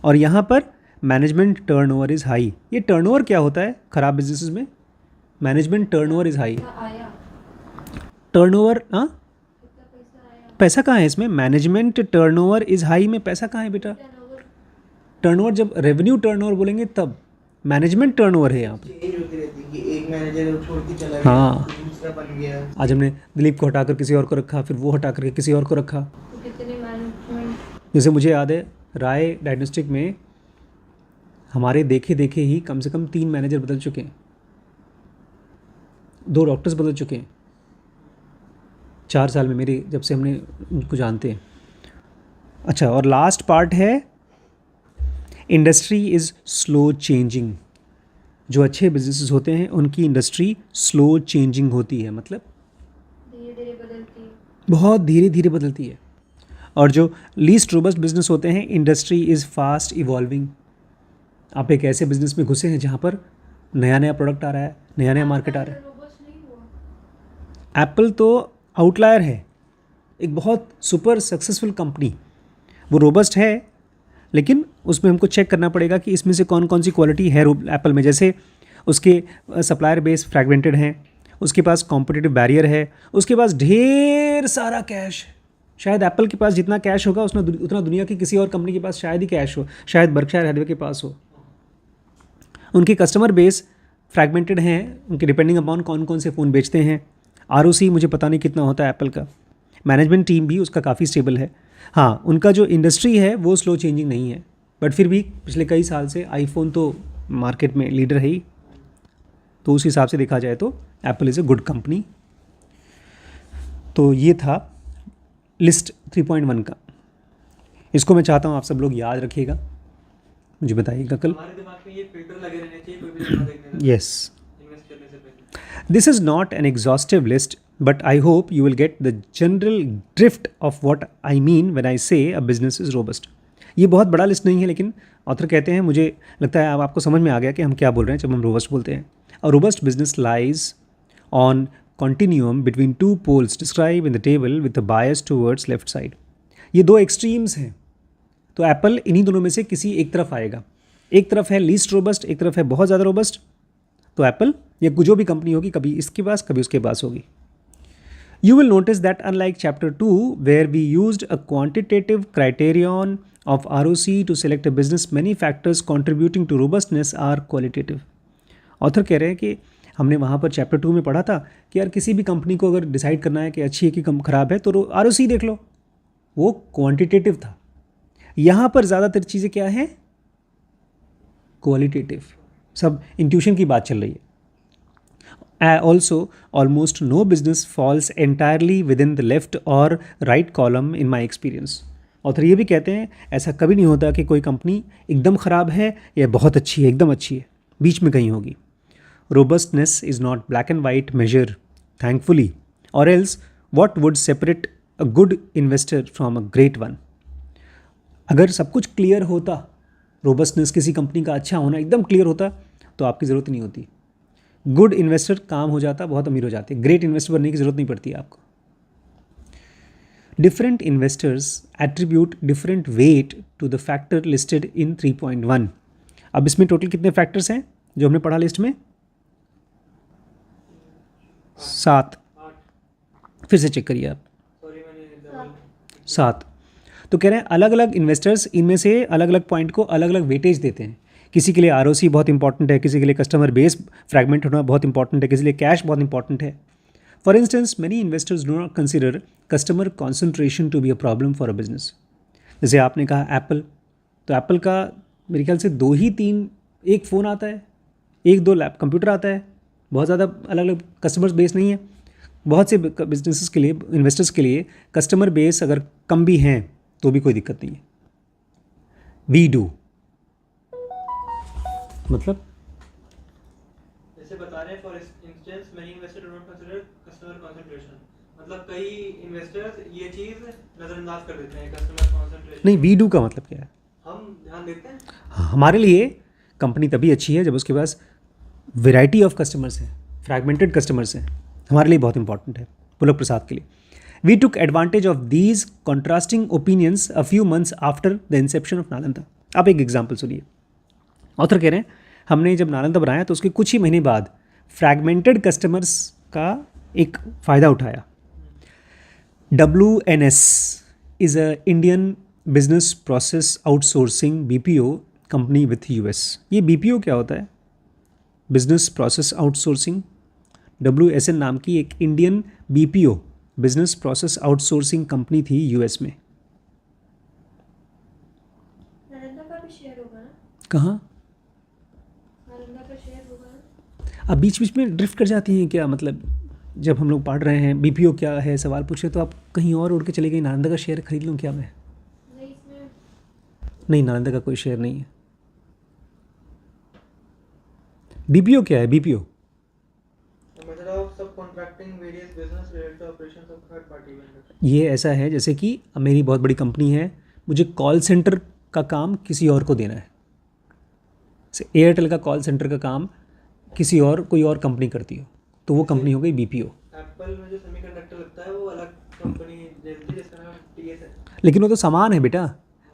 और यहाँ पर मैनेजमेंट टर्नओवर इज़ हाई। ये टर्नओवर क्या होता है ख़राब बिजनेसेस में, मैनेजमेंट टर्नओवर इज़ हाई। आया टर्नओवर, हाँ कितना पैसा आया, पैसा कहाँ है इसमें, मैनेजमेंट टर्नओवर इज़ हाई में पैसा कहाँ है बेटा। टर्नओवर। टर्नओवर जब रेवेन्यू टर्नओवर बोलेंगे तब, मैनेजमेंट टर्नओवर है यहाँ पे। चेंज होती रहती है कि एक मैनेजर छोड़ के चला गया, हाँ। तो दूसरा बन गया। आज हमने दिलीप को हटाकर किसी और को रखा, फिर वो हटा करके किसी और को रखा। तो कितने मैनेजमेंट। जैसे मुझे याद है राय डायग्नोस्टिक में हमारे देखे देखे ही कम से कम 3 मैनेजर बदल चुके हैं, 2 डॉक्टर्स बदल चुके हैं 4 साल में, मेरे जब से हमने उनको जानते हैं। अच्छा, और लास्ट पार्ट है इंडस्ट्री इज़ स्लो चेंजिंग। जो अच्छे बिजनेसेस होते हैं उनकी इंडस्ट्री स्लो चेंजिंग होती है, मतलब धीरे धीरे बदलती है। बहुत धीरे धीरे बदलती है। और जो लीस्ट रोबस्ट बिजनेस होते हैं, इंडस्ट्री इज़ फास्ट इवॉल्विंग। आप एक ऐसे बिजनेस में घुसे हैं जहाँ पर नया नया प्रोडक्ट आ रहा है, नया नया मार्केट आ रहा है। रोबोट्स नहीं हुआ। एप्पल तो आउटलायर है, एक बहुत सुपर सक्सेसफुल कंपनी, वो रोबस्ट है, लेकिन उसमें हमको चेक करना पड़ेगा कि इसमें से कौन कौन सी क्वालिटी है एप्पल में। जैसे उसके सप्लायर बेस फ्रैगमेंटेड हैं, उसके पास कॉम्पिटिटिव बैरियर है, उसके पास ढेर सारा कैश। शायद एप्पल के पास जितना कैश होगा उतना दुनिया की किसी और कंपनी के पास शायद ही कैश हो, शायद बर्कशायर हैथवे के पास हो। उनके कस्टमर बेस फ्रैगमेंटेड हैं, उनके डिपेंडिंग अपॉन कौन कौन से फ़ोन बेचते हैं। आरओसी मुझे पता नहीं कितना होता है एप्पल का। मैनेजमेंट टीम भी उसका काफ़ी स्टेबल है। हाँ, उनका जो इंडस्ट्री है वो स्लो चेंजिंग नहीं है, बट फिर भी पिछले कई साल से आईफोन तो मार्केट में लीडर है ही, तो उस हिसाब से देखा जाए तो Apple is a good company. तो ये था लिस्ट 3.1 का। इसको मैं चाहता हूँ आप सब लोग याद रखिएगा, मुझे बताइएगा कल। हमारे दिमाग में ये फिल्टर लगे रहने चाहिए कोई भी जगह देखने से, यस, इन्वेस्ट करने से पहले। this is not an exhaustive list, but I hope you will get the general drift of what I mean when I say a business is robust. ये बहुत बड़ा लिस्ट नहीं है, लेकिन ऑथर कहते हैं, मुझे लगता है अब आपको समझ में आ गया कि हम क्या बोल रहे हैं जब हम रोबस्ट बोलते हैं। A robust business lies on continuum between 2 poles described in the table with a bias towards left side. ये 2 एक्सट्रीम्स हैं, तो एप्पल इन्हीं दोनों में से किसी एक तरफ आएगा। एक तरफ है लीस्ट रोबस्ट, एक तरफ है बहुत ज़्यादा रोबस्ट, तो एप्पल या जो भी कंपनी होगी कभी इसके पास कभी उसके पास होगी। You will notice that unlike chapter 2 where we used a quantitative criterion of ROC to select a business, many factors contributing to robustness are qualitative. Author कह रहे हैं कि हमने वहाँ पर चैप्टर 2 में पढ़ा था कि यार किसी भी कंपनी को अगर डिसाइड करना है कि अच्छी है कि कम ख़राब है तो ROC देख लो, वो क्वांटिटेटिव था। यहाँ पर ज़्यादातर चीज़ें क्या हैं, क्वालिटेटिव, सब इंट्यूशन की बात चल रही है। Also, almost no business falls entirely within the left or right column in my experience. Author ये भी कहते हैं ऐसा कभी नहीं होता कि कोई कंपनी एकदम ख़राब है या बहुत अच्छी है, एकदम अच्छी है, बीच में कहीं होगी। Robustness is not black and white measure, thankfully, or else what would separate a good investor from a great one? अगर सब कुछ क्लियर होता, रोबस्टनेस किसी कंपनी का अच्छा होना एकदम क्लियर होता तो आपकी ज़रूरत ही नहीं होती। गुड इन्वेस्टर काम हो जाता, बहुत अमीर हो जाते, ग्रेट इन्वेस्टर बनने की ज़रूरत नहीं पड़ती आपको। Different investors attribute different weight to the factor listed in 3.1। अब इसमें टोटल कितने फैक्टर्स हैं जो हमने पढ़ा लिस्ट में? 7। फिर से चेक करिए आप, 7। तो कह रहे हैं अलग अलग इन्वेस्टर्स इनमें से अलग अलग पॉइंट को अलग अलग वेटेज देते हैं। किसी के लिए ROC बहुत इंपॉर्टेंट है, किसी के लिए कस्टमर बेस फ्रैगमेंट होना बहुत इंपॉर्टेंट है, किसी के लिए कैश बहुत इंपॉर्टेंट है। For instance many investors do not consider customer concentration to be a problem for a business. जैसे आपने कहा एप्पल, तो एप्पल का मेरे ख्याल से 2 ही 3, एक फ़ोन आता है, 1-2 लैप कंप्यूटर आता है, बहुत ज़्यादा अलग अलग कस्टमर बेस नहीं है। बहुत से बिजनेसेस के लिए, इन्वेस्टर्स के लिए कस्टमर बेस अगर कम भी हैं तो भी कोई दिक्कत नहीं है। वी डू मतलब जैसे बता रहे हैं for instance many investor do not consider customer concentration, मतलब कई इन्वेस्टर्स ये चीज नजरअंदाज कर देते हैं कस्टमर कंसंट्रेशन। नहीं, वी डू का मतलब क्या है? हम ध्यान देते हैं। हमारे लिए कंपनी तभी अच्छी है जब उसके पास वैरायटी ऑफ कस्टमर्स हैं, फ्रैगमेंटेड कस्टमर्स हैं, हमारे लिए बहुत इंपॉर्टेंट है पुलक प्रसाद के लिए। We took advantage of these contrasting opinions a few months after the inception of Nalanda. अब एक एग्जाम्पल सुनिए, ऑथर कह रहे हैं हमने जब नालंदा बनाया तो उसके कुछ ही महीने बाद फ्रैगमेंटेड कस्टमर्स का एक फ़ायदा उठाया। WNS is a Indian business process outsourcing BPO company with US। ये BPO क्या होता है? Business process outsourcing. WSN नाम की एक Indian BPO business process outsourcing company थी US में। नालंदा का भी शेयर होगा ना? कहाँ? नालंदा का शेयर होगा ना? अब बीच बीच में ड्रिफ्ट कर जाती हैं क्या? मतलब जब हम लोग पढ़ रहे हैं BPO क्या है सवाल पूछे तो आप कहीं और उड़ के चले गए, नालंदा का शेयर खरीद लूँ क्या मैं? नहीं, इसमें नहीं, नालंदा का कोई शेयर नहीं है। BPO क्या है? BPO मेथड ऑफ सब contracting various business related operations of third party vendor. ये ऐसा है जैसे कि मेरी बहुत बड़ी कंपनी है, मुझे कॉल सेंटर का काम किसी और को देना है। जैसे एयरटेल का कॉल सेंटर का काम किसी और कोई और कंपनी करती हो तो वो कंपनी हो गई BPO। एप्पल में जो सेमीकंडक्टर लगता है वो अलग कंपनी देती है जिसका नाम TS है। लेकिन वो तो सामान है बेटा।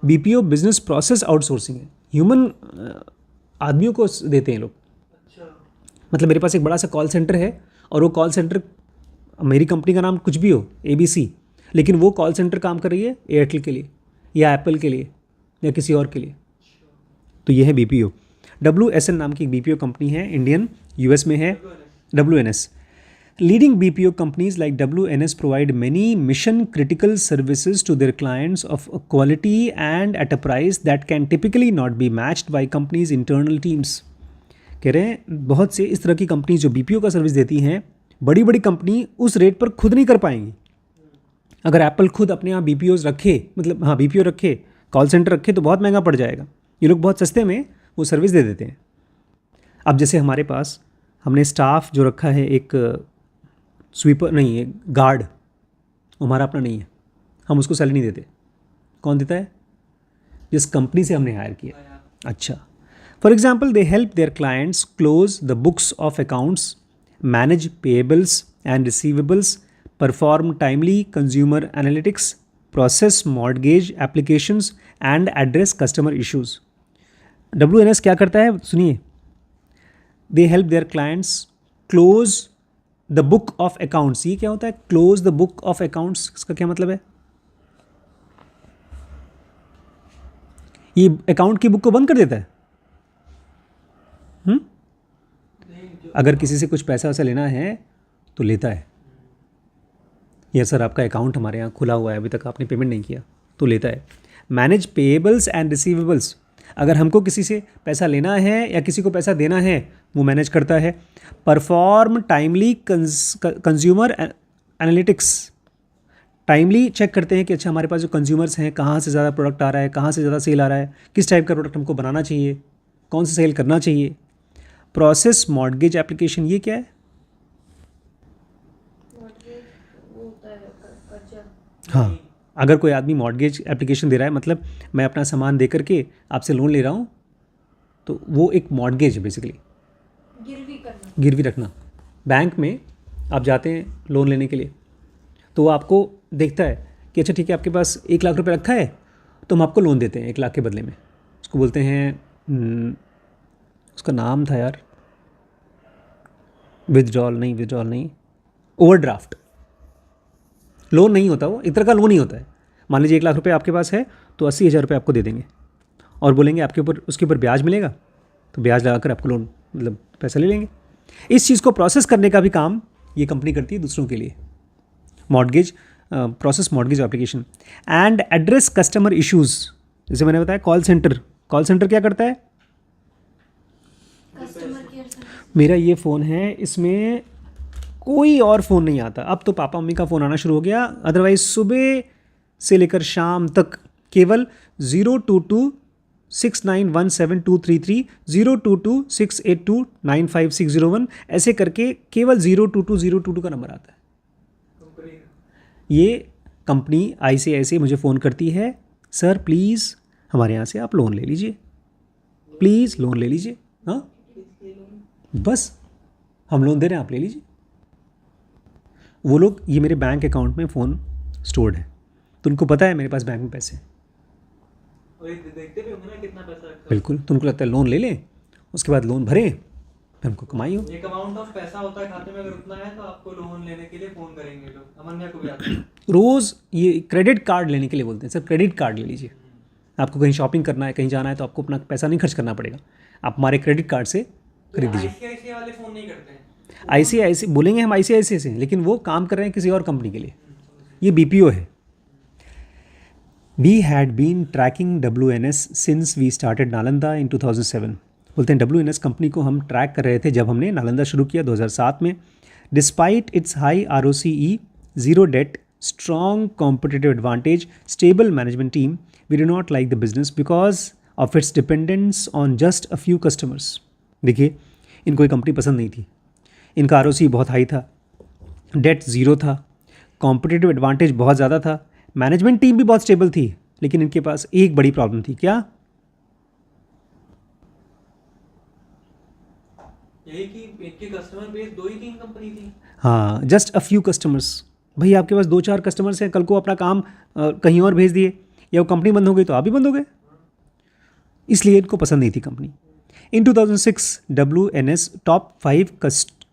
BPO बिजनेस प्रोसेस आउटसोर्सिंग है, ह्यूमन आदमियों को देते हैं लोग। अच्छा, मतलब मेरे पास एक बड़ा सा कॉल सेंटर है और वो कॉल सेंटर, मेरी कंपनी का नाम कुछ भी हो ABC, लेकिन वो कॉल सेंटर काम कर रही है एयरटेल के लिए या एप्पल के लिए या किसी और के लिए, तो ये है BPO। WSN नाम की एक BPO कंपनी है, इंडियन, US में है। WNS leading BPO companies like WNS provide many mission critical services to their clients of a quality and at a price that can typically not be matched by companies internal teams। कह रहे हैं बहुत से इस तरह की company जो BPO का सर्विस देती हैं, बड़ी बड़ी कंपनी उस रेट पर खुद नहीं कर पाएंगी। अगर एप्पल खुद अपने यहाँ BPOs रखे, मतलब हाँ BPO रखे, कॉल सेंटर रखे तो बहुत महंगा पड़ जाएगा। ये लोग बहुत सस्ते में वो सर्विस दे देते हैं। अब जैसे हमारे पास हमने स्टाफ जो रखा है, एक स्वीपर नहीं है, गार्ड, हमारा अपना नहीं है, हम उसको सैलरी नहीं देते। कौन देता है? जिस कंपनी से हमने हायर किया। अच्छा, for example they help their clients close the books of accounts, manage payables and receivables, perform timely consumer analytics, process mortgage applications and address customer issues. WNS क्या करता है सुनिए, they help their clients close the book of accounts. ये क्या होता है close the book of accounts? इसका क्या मतलब है? ये अकाउंट की बुक को बंद कर देता है। नहीं, जो अगर किसी से कुछ पैसा वैसा लेना है तो लेता है, या सर आपका अकाउंट हमारे यहाँ खुला हुआ है अभी तक आपने पेमेंट नहीं किया, तो लेता है। मैनेज पेएबल्स एंड रिसीवेबल्स, अगर हमको किसी से पैसा लेना है या किसी को पैसा देना है वो मैनेज करता है। Perform timely consumer analytics, timely check करते हैं कि अच्छा हमारे पास जो कंज्यूमर्स हैं कहाँ से ज़्यादा प्रोडक्ट आ रहा है, कहाँ से ज़्यादा सेल आ रहा है, किस टाइप का प्रोडक्ट हमको बनाना चाहिए, कौन सा सेल करना चाहिए। प्रोसेस मॉर्गेज एप्लीकेशन, ये क्या है? वो होता है कर्जा। हाँ, अगर कोई आदमी मॉर्गेज एप्लीकेशन दे रहा है, मतलब मैं अपना सामान दे करके आपसे लोन ले रहा हूँ, तो वो एक मॉर्गेज है बेसिकली, गिरवी करना। गिरवी रखना। बैंक में आप जाते हैं लोन लेने के लिए, तो वो आपको देखता है कि अच्छा ठीक है आपके पास 1 लाख रुपए रखा है, तो हम आपको लोन देते हैं 1 लाख के बदले में। उसको बोलते हैं उसका नाम था यार, विथड्रॉल नहीं, ओवरड्राफ्ट। लोन नहीं होता, वो एक तरह का लोन ही होता है। मान लीजिए 1 लाख रुपए आपके पास है तो 80,000 रुपये आपको दे देंगे और बोलेंगे आपके ऊपर उसके ऊपर ब्याज मिलेगा, तो ब्याज लगाकर आपको लोन मतलब पैसा ले लेंगे। इस चीज़ को प्रोसेस करने का भी काम ये कंपनी करती है दूसरों के लिए। Mortgage process mortgage application and address customer issues, जैसे मैंने बताया कॉल सेंटर क्या करता है? Customer care service. मेरा ये फ़ोन है, इसमें कोई और फ़ोन नहीं आता। अब तो पापा मम्मी का फ़ोन आना शुरू हो गया, अदरवाइज़ सुबह से लेकर शाम तक केवल 022691723 02268295601 ऐसे करके केवल 022 का नंबर आता है। ये कंपनी ICICI मुझे फ़ोन करती है, सर प्लीज़ हमारे यहाँ से आप लोन ले लीजिए, प्लीज़ लोन ले लीजिए। हाँ बस हम लोन दे रहे हैं, आप ले लीजिए। वो लोग, ये मेरे बैंक अकाउंट में फ़ोन स्टोर्ड है, तो उनको पता है मेरे पास बैंक में पैसे हैं। और ये देखते भी होंगे ना कितना पैसा रखा है। बिल्कुल, तो उनको लगता है लोन ले लें, उसके बाद लोन भरें, फिर हमको कमाई हो। एक अमाउंट ऑफ पैसा होता है खाते में, अगर उतना है तो आपको लोन लेने के लिए फ़ोन करेंगे लोग। अमन भैया को भी आता है। रोज़ ये क्रेडिट कार्ड लेने के लिए बोलते हैं, सर क्रेडिट कार्ड ले लीजिए। आपको कहीं शॉपिंग करना है, कहीं जाना है, तो आपको अपना पैसा नहीं खर्च करना पड़ेगा, आप हमारे क्रेडिट कार्ड से खरीद लीजिए। ICICI वाले फ़ोन नहीं करते हैं। ICICI बोलेंगे हम ICICI से, लेकिन वो काम कर रहे हैं किसी और कंपनी के लिए। ये BPO है। We had been tracking WNS since we started Nalanda in 2007। बोलते हैं WNS कंपनी को हम ट्रैक कर रहे थे जब हमने नालंदा शुरू किया 2007 में। Despite its high ROCE, zero debt, strong competitive advantage, stable management team, we do not like the business because of its dependence on just a few customers। देखिए, इनको ये कंपनी पसंद नहीं थी। इनका ROCE बहुत हाई था, डेट ज़ीरो था, कॉम्पिटिटिव एडवांटेज बहुत ज़्यादा था, मैनेजमेंट टीम भी बहुत स्टेबल थी, लेकिन इनके पास एक बड़ी प्रॉब्लम थी। क्या? यही कि इनकी कस्टमर बेस 2 ही 3 कंपनी थी। हाँ, जस्ट अ फ्यू कस्टमर्स। भाई आपके पास 2-4 कस्टमर्स हैं, कल को अपना काम कहीं और भेज दिए या वो कंपनी बंद हो गई तो आप भी बंद हो गए, इसलिए इनको पसंद नहीं थी company. In 2006 WNS top 5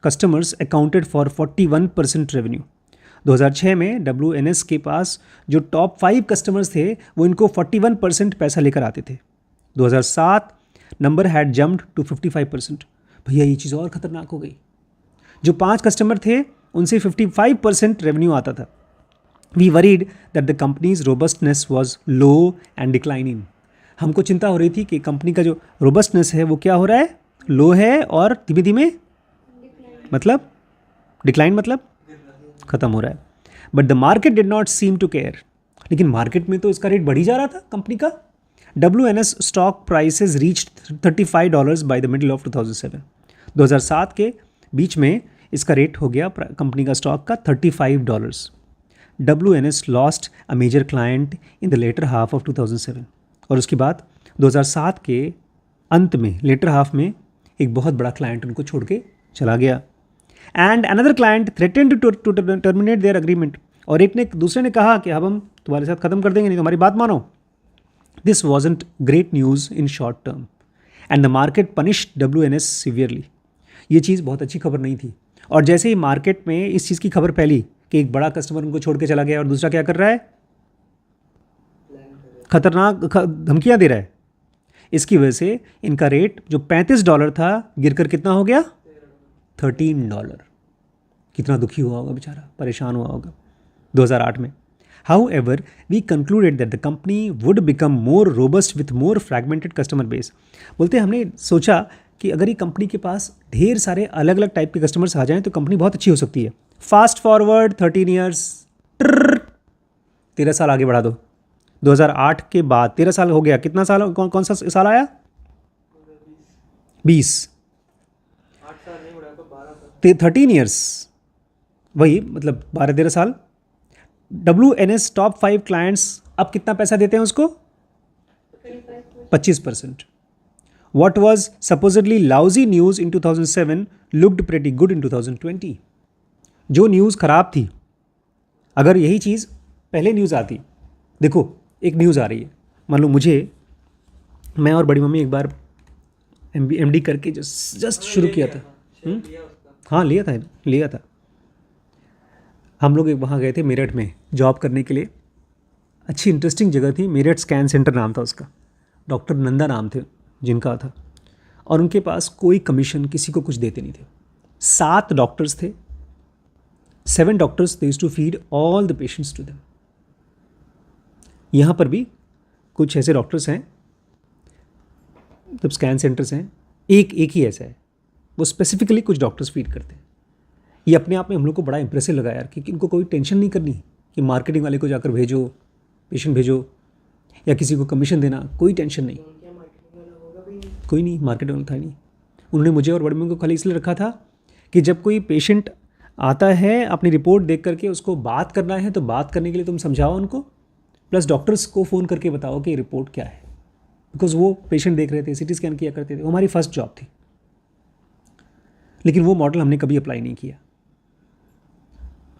customers accounted for 41% revenue. 2006 में WNS के पास जो टॉप 5 कस्टमर्स थे वो इनको 41% पैसा लेकर आते थे। 2007 नंबर हैड जम्प्ड टू 55%। भैया ये चीज़ और ख़तरनाक हो गई, जो 5 कस्टमर थे उनसे 55% रेवेन्यू आता था। We worried that the company's robustness was low and declining. हमको चिंता हो रही थी कि कंपनी का जो रोबस्टनेस है वो क्या हो रहा है, लो है और धीमे धीमे मतलब डिक्लाइन मतलब ख़त्म हो रहा है। But the market did not seem to care. लेकिन मार्केट में तो इसका रेट बढ़ ही जा रहा था कंपनी का। WNS stock prices reached $35 by the middle of 2007। 2007 के बीच में इसका रेट हो गया कंपनी का स्टॉक का $35। WNS lost a major client in the latter half of 2007। और उसके बाद 2007 के अंत में लेटर हाफ में एक बहुत बड़ा क्लाइंट उनको छोड़ के चला गया। And another client threatened to terminate their agreement. और एक ने दूसरे ने कहा कि अब हम तुम्हारे साथ ख़त्म कर देंगे, नहीं तुम्हारी बात मानो। This wasn't great news in short term and the market punished WNS severely. ये चीज़ बहुत अच्छी खबर नहीं थी। और जैसे ही मार्केट में इस चीज़ की खबर फैली कि एक बड़ा कस्टमर उनको छोड़ के चला गया और दूसरा क्या कर रहा है, खतरनाक धमकियाँ दे रहा है, इसकी वजह से इनका रेट जो $35 था गिरकर कितना हो गया, $13। कितना दुखी हुआ होगा बेचारा, परेशान हुआ होगा 2008 में। However, we concluded that the company would become more robust with more fragmented customer base. बोलते हमने सोचा कि अगर ये कंपनी के पास ढेर सारे अलग अलग टाइप के कस्टमर्स आ जाएं तो कंपनी बहुत अच्छी हो सकती है। फास्ट फॉरवर्ड 13 ईयर्स, 13 साल आगे बढ़ा दो। 2008 के बाद 13 साल हो गया, कितना साल, कौन सा साल आया? 20। 8 साल नहीं बढ़ा तो 12 साल। 13 ईयर्स, वही मतलब 12-13 साल। WNS टॉप 5 क्लाइंट्स अब कितना पैसा देते हैं उसको? 25%. What was supposedly lousy news in 2007 looked pretty good in 2020. जो न्यूज़ ख़राब थी, अगर यही चीज़ पहले न्यूज़ आती, देखो एक न्यूज़ आ रही है, मान लो मुझे, मैं और बड़ी मम्मी एक बार MD करके जस्ट शुरू किया था। हाँ लिया था। हम लोग वहाँ गए थे मेरठ में जॉब करने के लिए, अच्छी इंटरेस्टिंग जगह थी, मेरठ स्कैन सेंटर नाम था उसका, डॉक्टर नंदा नाम थे जिनका था, और उनके पास कोई कमीशन किसी को कुछ देते नहीं थे। 7 डॉक्टर्स थे, 7 doctors, they used to feed all the patients to them. यहाँ पर भी कुछ ऐसे डॉक्टर्स हैं, मतलब स्कैन सेंटर्स हैं, एक ही ऐसा है, वो स्पेसिफिकली कुछ डॉक्टर्स फीड करते हैं। ये अपने आप में हम लोग को बड़ा इंप्रेसिव लगा यार, कि इनको कोई टेंशन नहीं करनी कि मार्केटिंग वाले को जाकर भेजो, पेशेंट भेजो, या किसी को कमीशन देना, कोई टेंशन नहीं, कोई नहीं, मार्केटिंग वाला था नहीं। उन्होंने मुझे और बड़ी मम्मी को खाली इसलिए रखा था कि जब कोई पेशेंट आता है, अपनी रिपोर्ट देख करके उसको बात करना है, तो बात करने के लिए तुम समझाओ उनको, प्लस डॉक्टर्स को फ़ोन करके बताओ कि रिपोर्ट क्या है, बिकॉज वो पेशेंट देख रहे थे, CT स्कैन किया करते थे, वो हमारी फर्स्ट जॉब थी। लेकिन वो मॉडल हमने कभी अप्लाई नहीं किया।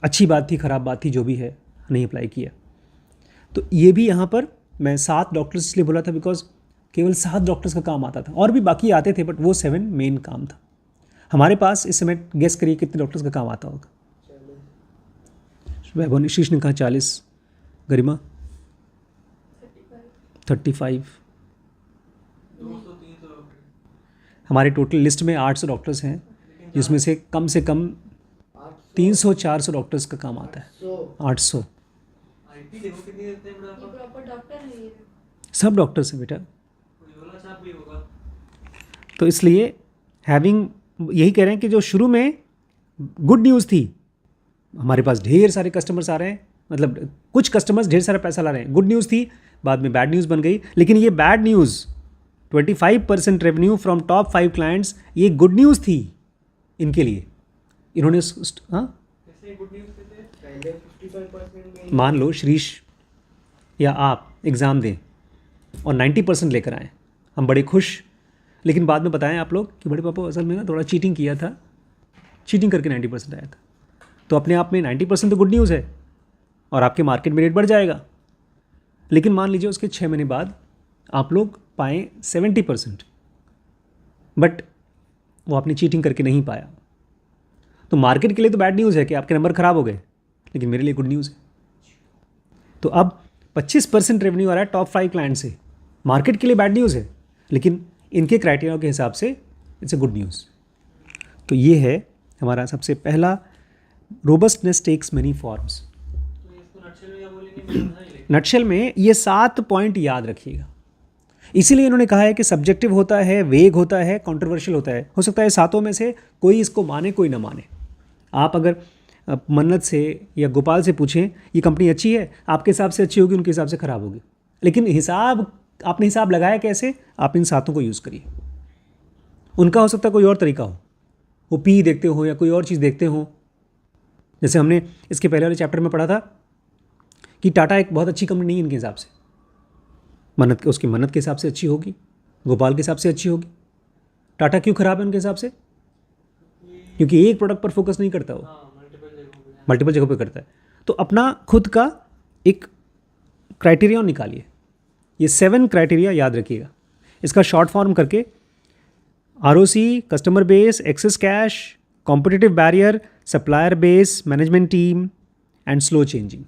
अच्छी बात थी, ख़राब बात थी, जो भी है, नहीं अप्लाई किया। तो ये भी यहाँ पर मैं 7 डॉक्टर्स इसलिए बोला था बिकॉज केवल 7 डॉक्टर्स का काम आता था, और भी बाकी आते थे, बट वो 7 मेन काम था। हमारे पास इस समय गेस करिए कितने डॉक्टर्स का काम आता होगा? वैभव ने, शीश ने कहा 40, गरिमा 35। हमारे टोटल लिस्ट में 800 डॉक्टर्स हैं, जिसमें से कम 300-400 डॉक्टर्स का काम आता है। 800 आईटी देखो कितनी देते हैं बड़ा, ये प्रॉपर डॉक्टर है ये। सब डॉक्टर्स हैं बेटा। कोई झोला छाप भी होगा। तो इसलिए हैविंग, यही कह रहे हैं कि जो शुरू में गुड न्यूज़ थी, हमारे पास ढेर सारे कस्टमर्स आ रहे हैं, मतलब कुछ कस्टमर्स ढेर सारा पैसा ला रहे हैं, गुड न्यूज़ थी, बाद में बैड न्यूज़ बन गई। लेकिन ये bad news 25% revenue from top 5 clients, ये गुड न्यूज़ थी इनके लिए। इन्होंने हाँ, कैसे गुड न्यूज़ देते हैं? पहले 55% मान लो श्रीश या आप एग्ज़ाम दें और 90% लेकर आए, हम बड़े खुश, लेकिन बाद में बताएं आप लोग कि बड़े पापा असल में ना थोड़ा चीटिंग किया था, चीटिंग करके 90% आया था, तो अपने आप में 90% तो गुड न्यूज़ है और आपके मार्केट में रेट बढ़ जाएगा। लेकिन मान लीजिए उसके 6 महीने बाद आप लोग पाएँ 70%, बट वो आपने चीटिंग करके नहीं पाया, तो मार्केट के लिए तो बैड न्यूज़ है कि आपके नंबर ख़राब हो गए, लेकिन मेरे लिए गुड न्यूज़ है। तो अब 25% रेवेन्यू आ रहा है टॉप 5 क्लाइंट से, मार्केट के लिए बैड न्यूज़ है, लेकिन इनके क्राइटेरिया के हिसाब से इट्स ए गुड न्यूज़। तो ये है हमारा सबसे पहला, रोबस्टनेस टेक्स मेनी फॉर्म्स। तो इसको नटशेल में क्या बोलेंगे? मैं समझा नहीं। नटशेल में ये 7 पॉइंट याद रखिएगा। इसीलिए इन्होंने कहा है कि सब्जेक्टिव होता है, वेग होता है, कंट्रोवर्शियल होता है। हो सकता है 7 में से कोई इसको माने कोई ना माने। आप अगर मन्नत से या गोपाल से पूछें ये कंपनी अच्छी है, आपके हिसाब से अच्छी होगी, उनके हिसाब से ख़राब होगी, लेकिन आपने हिसाब लगाया कैसे? आप इन 7 को यूज़ करिए। उनका हो सकता है कोई और तरीका हो, वो पी देखते हो या कोई और चीज़ देखते हो। जैसे हमने इसके पहले वाले चैप्टर में पढ़ा था कि टाटा एक बहुत अच्छी कंपनी नहीं है इनके हिसाब से, उसकी मन्नत के हिसाब से अच्छी होगी, गोपाल के हिसाब से अच्छी होगी। टाटा क्यों ख़राब है उनके हिसाब से? क्योंकि एक प्रोडक्ट पर फोकस नहीं करता, वो मल्टीपल जगहों पे करता है। तो अपना खुद का एक क्राइटेरिया निकालिए। ये 7 क्राइटेरिया याद रखिएगा। इसका शॉर्ट फॉर्म करके ROC, customer base, access cash, competitive barrier, supplier base, management team and slow changing,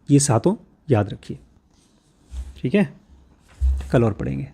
ये 7 याद रखिए। ठीक है, कल और पढ़ेंगे।